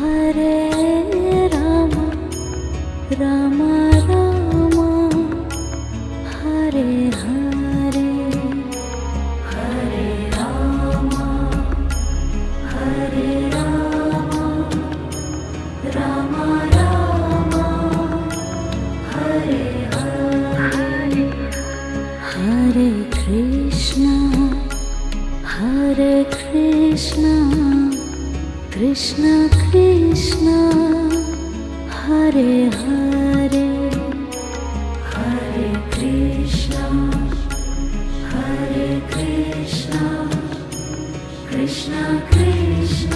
Hare Rama Rama Rama Hare Hare Hare Rama Hare Rama Rama Rama Hare Hare Hare Krishna Krishna Krishna Hare Hare Hare Krishna Krishna Krishna